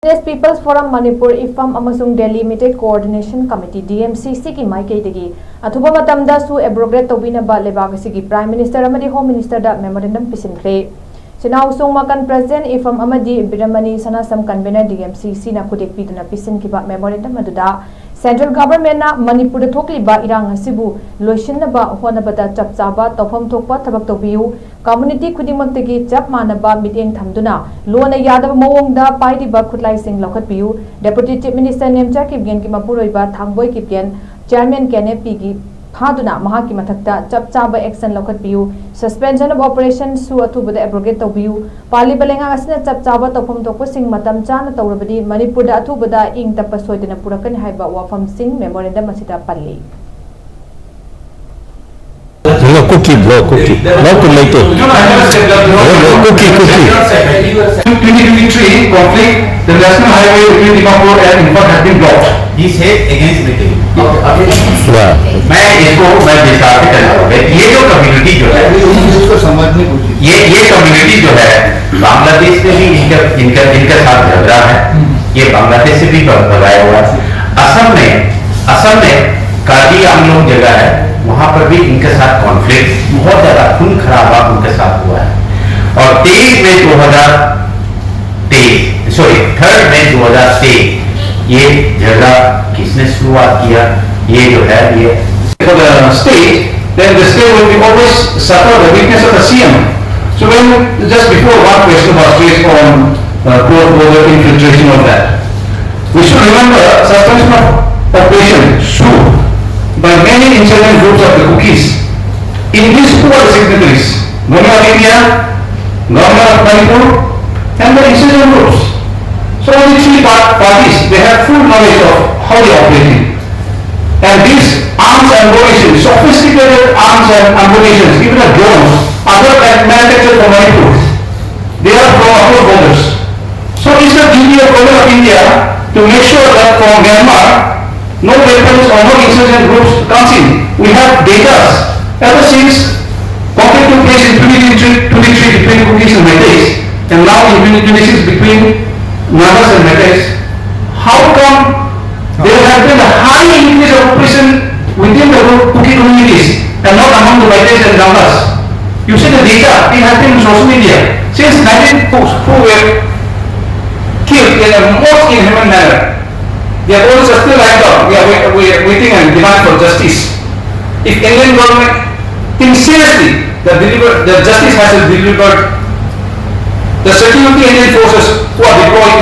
Indigenous People's Forum Manipur Ipfm amasung Delhi Meetei Coordination Committee Dmcc ki MAIKEIDAGI ATHUBA MATAMDA su ABROGATE TOUBINABA LEIBAK ASHIGI Prime Minister AMADI Home Minister da MEMORANDUM PISINKHRE Sinaw usung makan President Ipfm AMADI Biramani Sanasam Convener Dmcc na kudek piduna pisinkiba Memorandum aduda Central Government na Manipur da thokliba irang asibu loisinaba honabada chapchaba tawfam thokpa thabak tawbiu community khudimagtagi chap manaba miteng thamduna lona yadaba mawongda paidiba khutlai sing lokhatpiu Deputy Chief Minister Nemcha Kibgen ki mapuroiba Thangboi Kibgen Chairman Kenepi gi phaduna mahaki mathakta chap chaba action lokhatpiu suspension of operation su athubada abrogate tawbiu pali balenga asna chap chaba tawfam thokpa sing matam chana tawrabadi Manipur da athubada ing tappa soidana purakan haiba wafam sing memorandum asida palli cookie. Not to make it. Cookie. 2023 conflict, the national highway between Dmcc and Imphal has been blocked. He said against Meetei. मैं विस्तार से करना ये जो community जो है ये community जो है बांग्लादेश से भी इनका साथ झगड़ा है ये बांग्लादेश से भी लगाया हुआ है असम में कार्बी आंगलोंग जगह है वहां पर भी इनके साथ कॉन्फ्लिक्ट बहुत ज्यादा खून खराबा उनके साथ हुआ है और 3 मई 2023 ये झगड़ा किसने शुरुआत किया ये जो है ये for the state then the state will be always suffer the weakness of the CM. So when just before one question was raised on border infiltration of that, we should remember suspension of operation should by many insurgent groups of the cookies. In these who are the signatories? Government of India, Government of Manipur, and the insurgent groups. So only 3 parties, they have full knowledge of how they are operating. And these arms and ammunition, sophisticated arms and ammunition, even the drones, other manufactured from Manipur, they are from across borders. So it's the duty of Government of India to make sure that from Myanmar, no weapons or no insurgent groups comes in. We have data ever since conflict took place in 2023 between cookies and Meitei, and now in 2026 between Nagas and Meitei. How come there has been a high increase of oppression within the cookie communities and not among the Meitei and Nagas? You see the data, it has been in social media. Since 19 folks who were killed in a most inhuman manner, their bodies are still lined up. We are waiting and demand for justice. If Indian government thinks seriously that the justice has been delivered, the security Indian forces who are deployed in